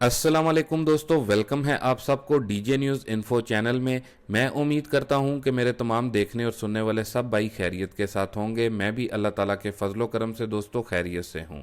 अस्सलाम वालेकुम दोस्तों, वेलकम है आप सबको डीजे न्यूज़ इन्फो चैनल में। मैं उम्मीद करता हूं कि मेरे तमाम देखने और सुनने वाले सब भाई खैरियत के साथ होंगे। मैं भी अल्लाह ताला के फजलो करम से दोस्तों खैरियत से हूं।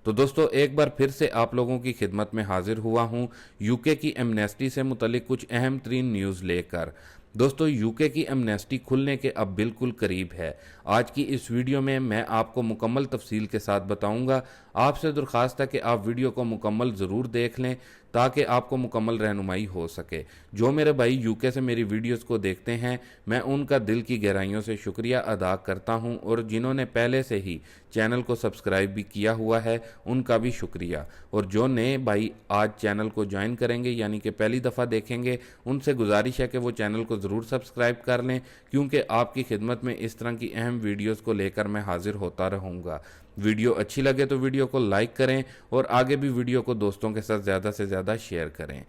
तो दोस्तों एक बार फिर से आप लोगों की खिदमत में हाजिर हुआ हूं यूके की एमनेस्टी से मुतलिक कुछ अहम तरीन न्यूज़ लेकर। दोस्तों यूके की एमनेस्टी खुलने के अब बिल्कुल करीब है। आज की इस वीडियो में मैं आपको मुकम्मल तफसील के साथ बताऊंगा। आपसे दरख्वास्त है कि आप वीडियो को मुकम्मल ज़रूर देख लें ताकि आपको मुकम्मल रहनुमाई हो सके। जो मेरे भाई यूके से मेरी वीडियोस को देखते हैं, मैं उनका दिल की गहराइयों से शुक्रिया अदा करता हूं, और जिन्होंने पहले से ही चैनल को सब्सक्राइब भी किया हुआ है उनका भी शुक्रिया। और जो नए भाई आज चैनल को ज्वाइन करेंगे यानी कि पहली दफ़ा देखेंगे, उनसे गुजारिश है कि वो चैनल को ज़रूर सब्सक्राइब कर लें, क्योंकि आपकी खिदमत में इस तरह की अहम वीडियोस को लेकर मैं हाजिर होता रहूँगा। वीडियो अच्छी लगे तो वीडियो को लाइक करें और आगे भी वीडियो को दोस्तों के साथ ज़्यादा से ज़्यादा शेयर करें।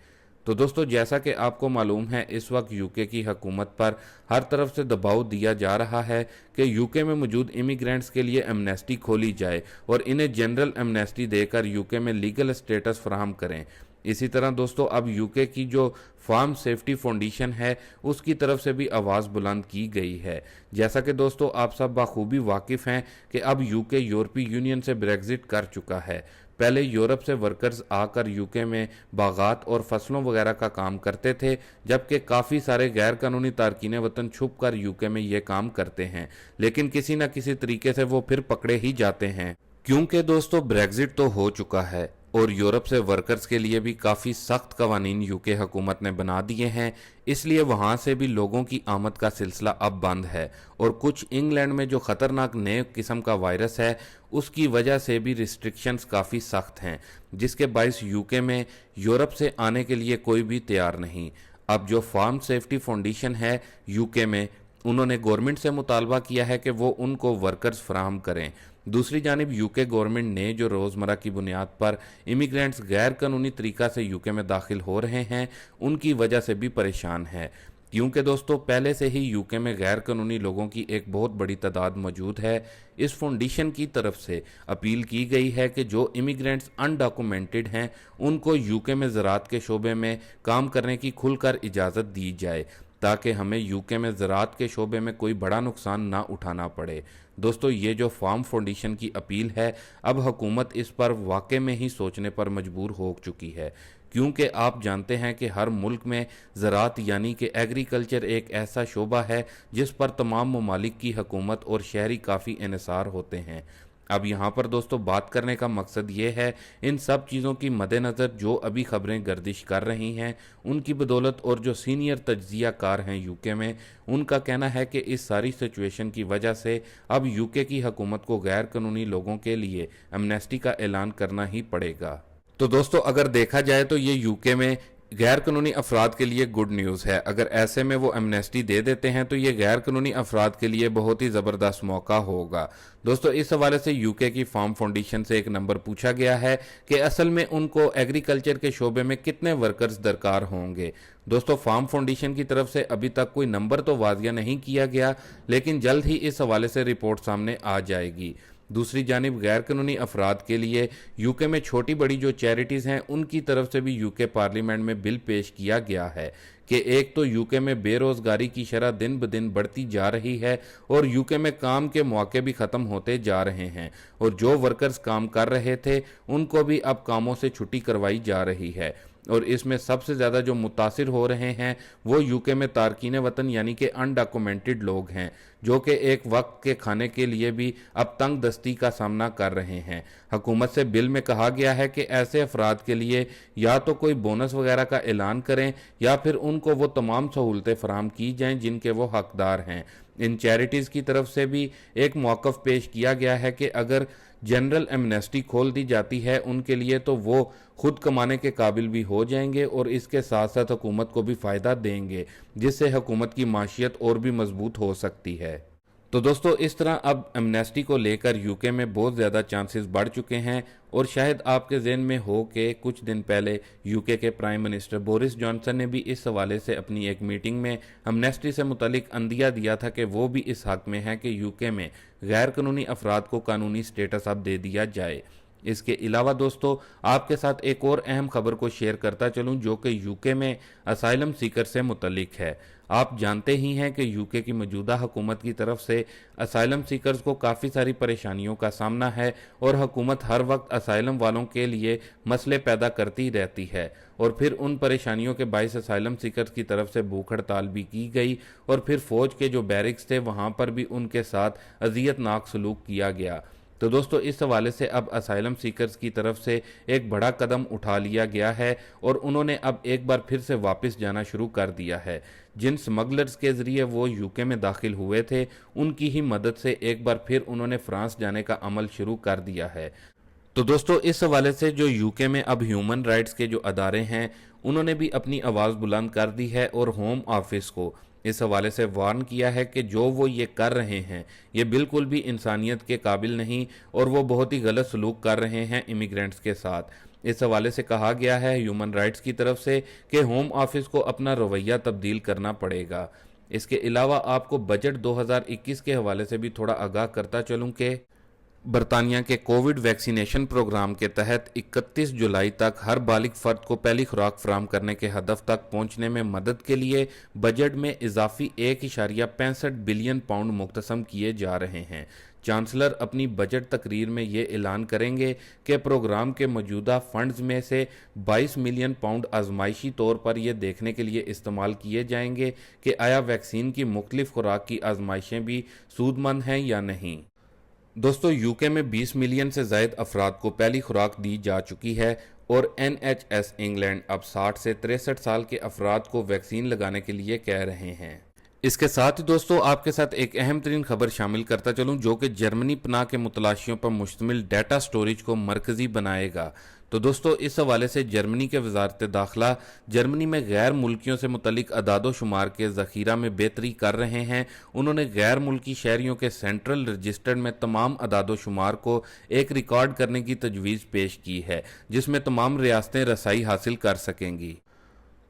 तो दोस्तों जैसा कि आपको मालूम है, इस वक्त यूके की हुकूमत पर हर तरफ से दबाव दिया जा रहा है कि यूके में मौजूद इमिग्रेंट्स के लिए एमनेस्टी खोली जाए और इन्हें जनरल एमनेस्टी देकर यूके में लीगल स्टेटस फराहम करें। इसी तरह दोस्तों अब यूके की जो फार्म सेफ्टी फाउंडेशन है उसकी तरफ से भी आवाज़ बुलंद की गई है। जैसा कि दोस्तों आप सब बखूबी वाकिफ़ हैं कि अब यूके यूरोपीय यूनियन से ब्रेग्जिट कर चुका है। पहले यूरोप से वर्कर्स आकर यूके में बागात और फसलों वगैरह का काम करते थे, जबकि काफ़ी सारे गैर कानूनी तारकीन वतन छुप कर यूके में ये काम करते हैं, लेकिन किसी न किसी तरीके से वो फिर पकड़े ही जाते हैं। क्योंकि दोस्तों ब्रेग्जिट तो हो चुका है और यूरोप से वर्कर्स के लिए भी काफ़ी सख्त कवानीन यूके हुकूमत ने बना दिए हैं, इसलिए वहाँ से भी लोगों की आमद का सिलसिला अब बंद है। और कुछ इंग्लैंड में जो ख़तरनाक नए किस्म का वायरस है उसकी वजह से भी रिस्ट्रिक्शंस काफ़ी सख्त हैं, जिसके बायस यूके में यूरोप से आने के लिए कोई भी तैयार नहीं। अब जो फार्म सेफ्टी फाउंडेशन है यूके में, उन्होंने गवर्नमेंट से मुतालबा किया है कि वो उनको वर्कर्स फराहम करें। दूसरी जानिब यूके गवर्नमेंट ने जो रोज़मर्रा की बुनियाद पर इमिग्रेंट्स गैर कानूनी तरीक़ा से यूके में दाखिल हो रहे हैं उनकी वजह से भी परेशान है, क्योंकि दोस्तों पहले से ही यूके में गैर कानूनी लोगों की एक बहुत बड़ी तादाद मौजूद है। इस फाउंडेशन की तरफ से अपील की गई है कि जो इमिग्रेंट्स अनडॉक्यूमेंटेड हैं उनको यूके में ज़राअत के शोबे में काम करने की खुलकर इजाज़त दी जाए, ताकि हमें यूके में ज़राअत के शोबे में कोई बड़ा नुकसान ना उठाना पड़े। दोस्तों ये जो फार्म फाउंडेशन की अपील है, अब हुकूमत इस पर वाकई में ही सोचने पर मजबूर हो चुकी है, क्योंकि आप जानते हैं कि हर मुल्क में ज़राअत यानी कि एग्रीकल्चर एक ऐसा शोबा है जिस पर तमाम ममालिक की हुकूमत और शहरी काफ़ी इन्हिसार होते हैं। अब यहाँ पर दोस्तों बात करने का मकसद ये है, इन सब चीज़ों की मद्देनज़र जो अभी ख़बरें गर्दिश कर रही हैं उनकी बदौलत, और जो सीनियर तज्ज़िया कार हैं यूके में, उनका कहना है कि इस सारी सिचुएशन की वजह से अब यूके की हुकूमत को गैर कानूनी लोगों के लिए एमनेस्टी का ऐलान करना ही पड़ेगा। तो दोस्तों अगर देखा जाए तो ये यूके में गैर कानूनी अफराद के लिए गुड न्यूज़ है। अगर ऐसे में वो एमनेस्टी दे देते हैं तो ये गैर कानूनी अफराद के लिए बहुत ही ज़बरदस्त मौका होगा। दोस्तों इस हवाले से यूके की फार्म फाउंडेशन से एक नंबर पूछा गया है कि असल में उनको एग्रीकल्चर के शोबे में कितने वर्कर्स दरकार होंगे। दोस्तों फार्म फाउंडेशन की तरफ से अभी तक कोई नंबर तो वाज़िया नहीं किया गया, लेकिन जल्द ही इस हवाले से रिपोर्ट सामने आ जाएगी। दूसरी जानिब गैर कानूनी अफराद के लिए यूके में छोटी बड़ी जो चैरिटीज़ हैं उनकी तरफ से भी यूके पार्लियामेंट में बिल पेश किया गया है कि एक तो यूके में बेरोज़गारी की शरह दिन ब दिन बढ़ती जा रही है और यूके में काम के मौके भी ख़त्म होते जा रहे हैं, और जो वर्कर्स काम कर रहे थे उनको भी अब कामों से छुट्टी करवाई जा रही है। और इसमें सबसे ज़्यादा जो मुतासिर हो रहे हैं वो यूके में तारकीन वतन यानी कि अनडॉक्यूमेंटेड लोग हैं, जो कि एक वक्त के खाने के लिए भी अब तंग दस्ती का सामना कर रहे हैं। हुकूमत से बिल में कहा गया है कि ऐसे अफराद के लिए या तो कोई बोनस वगैरह का ऐलान करें या फिर उनको वो तमाम सहूलतें फराहम की जाएं जिनके वो हकदार हैं। इन चैरिटीज़ की तरफ से भी एक मौक़िफ़ पेश किया गया है कि अगर जनरल एमनेस्टी खोल दी जाती है उनके लिए तो वो खुद कमाने के काबिल भी हो जाएंगे और इसके साथ साथ हुकूमत को भी फ़ायदा देंगे, जिससे हुकूमत की माशियत और भी मजबूत हो सकती है। तो दोस्तों इस तरह अब एमनेस्टी को लेकर यूके में बहुत ज़्यादा चांसेस बढ़ चुके हैं, और शायद आपके ज़हन में हो कि कुछ दिन पहले यूके के प्राइम मिनिस्टर बोरिस जॉनसन ने भी इस हवाले से अपनी एक मीटिंग में एमनेस्टी से मुतलिक अंदिया दिया था कि वो भी इस हक़ में है कि यूके में गैर कानूनी अफराद को कानूनी स्टेटस अब दे दिया जाए। اس کے علاوہ دوستو آپ کے ساتھ ایک اور اہم خبر کو شیئر کرتا چلوں جو کہ یوکے میں اسائلم سیکر سے متعلق ہے۔ آپ جانتے ہی ہیں کہ یوکے کی موجودہ حکومت کی طرف سے اسائلم سیکرز کو کافی ساری پریشانیوں کا سامنا ہے اور حکومت ہر وقت اسائلم والوں کے لیے مسئلے پیدا کرتی رہتی ہے، اور پھر ان پریشانیوں کے باعث اسائلم سیکرز کی طرف سے بھوک ہڑتال بھی کی گئی، اور پھر فوج کے جو بیرکس تھے وہاں پر بھی ان کے ساتھ اذیت ناک سلوک کیا گیا۔ تو دوستو اس حوالے سے اب اسائلم سیکرز کی طرف سے ایک بڑا قدم اٹھا لیا گیا ہے اور انہوں نے اب ایک بار پھر سے واپس جانا شروع کر دیا ہے۔ جن سمگلرز کے ذریعے وہ یوکے میں داخل ہوئے تھے ان کی ہی مدد سے ایک بار پھر انہوں نے فرانس جانے کا عمل شروع کر دیا ہے۔ تو دوستو اس حوالے سے جو یوکے میں اب ہیومن رائٹس کے جو ادارے ہیں انہوں نے بھی اپنی آواز بلند کر دی ہے اور ہوم آفس کو اس حوالے سے وارن کیا ہے کہ جو وہ یہ کر رہے ہیں یہ بالکل بھی انسانیت کے قابل نہیں اور وہ بہت ہی غلط سلوک کر رہے ہیں امیگرینٹس کے ساتھ۔ اس حوالے سے کہا گیا ہے ہیومن رائٹس کی طرف سے کہ ہوم آفس کو اپنا رویہ تبدیل کرنا پڑے گا۔ اس کے علاوہ آپ کو بجٹ 2021 کے حوالے سے بھی تھوڑا آگاہ کرتا چلوں کہ برطانیہ کے کووڈ ویکسینیشن پروگرام کے تحت 31 جولائی تک ہر بالغ فرد کو پہلی خوراک فراہم کرنے کے ہدف تک پہنچنے میں مدد کے لیے بجٹ میں اضافی 1.65 بلین پاؤنڈ مختصم کیے جا رہے ہیں۔ چانسلر اپنی بجٹ تقریر میں یہ اعلان کریں گے کہ پروگرام کے موجودہ فنڈز میں سے 22 ملین پاؤنڈ آزمائشی طور پر یہ دیکھنے کے لیے استعمال کیے جائیں گے کہ آیا ویکسین کی مختلف خوراک کی آزمائشیں بھی سود مند ہیں یا نہیں۔ دوستو یوکے میں 20 ملین سے زائد افراد کو پہلی خوراک دی جا چکی ہے اور NHS انگلینڈ اب 60 سے 63 سال کے افراد کو ویکسین لگانے کے لیے کہہ رہے ہیں۔ اس کے ساتھ ہی دوستو آپ کے ساتھ ایک اہم ترین خبر شامل کرتا چلوں جو کہ جرمنی پناہ کے متلاشیوں پر مشتمل ڈیٹا سٹوریج کو مرکزی بنائے گا۔ تو دوستو اس حوالے سے جرمنی کے وزارت داخلہ جرمنی میں غیر ملکیوں سے متعلق اعداد و شمار کے ذخیرہ میں بہتری کر رہے ہیں۔ انہوں نے غیر ملکی شہریوں کے سینٹرل رجسٹر میں تمام اعداد و شمار کو ایک ریکارڈ کرنے کی تجویز پیش کی ہے جس میں تمام ریاستیں رسائی حاصل کر سکیں گی۔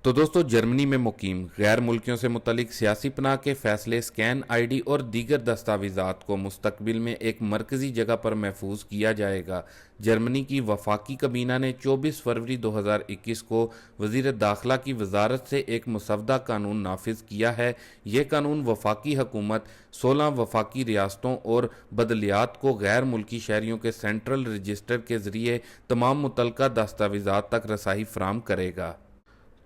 تو دوستو جرمنی میں مقیم غیر ملکیوں سے متعلق سیاسی پناہ کے فیصلے، سکین آئی ڈی اور دیگر دستاویزات کو مستقبل میں ایک مرکزی جگہ پر محفوظ کیا جائے گا۔ جرمنی کی وفاقی کابینہ نے 24 فروری 2021 کو وزیر داخلہ کی وزارت سے ایک مسودہ قانون نافذ کیا ہے۔ یہ قانون وفاقی حکومت 16 وفاقی ریاستوں اور بدلیات کو غیر ملکی شہریوں کے سینٹرل رجسٹر کے ذریعے تمام متعلقہ دستاویزات تک رسائی فراہم کرے گا۔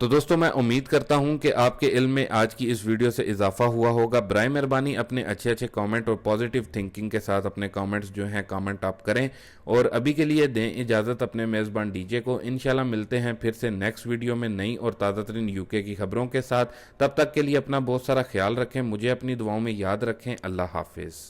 تو دوستو میں امید کرتا ہوں کہ آپ کے علم میں آج کی اس ویڈیو سے اضافہ ہوا ہوگا۔ برائے مہربانی اپنے اچھے کامنٹ اور پازیٹیو تھنکنگ کے ساتھ اپنے کامنٹس جو ہیں کامنٹ آپ کریں، اور ابھی کے لیے دیں اجازت اپنے میزبان ڈی جے کو۔ انشاءاللہ ملتے ہیں پھر سے نیکسٹ ویڈیو میں نئی اور تازہ ترین یوکے کی خبروں کے ساتھ۔ تب تک کے لیے اپنا بہت سارا خیال رکھیں، مجھے اپنی دعاؤں میں یاد رکھیں۔ اللہ حافظ۔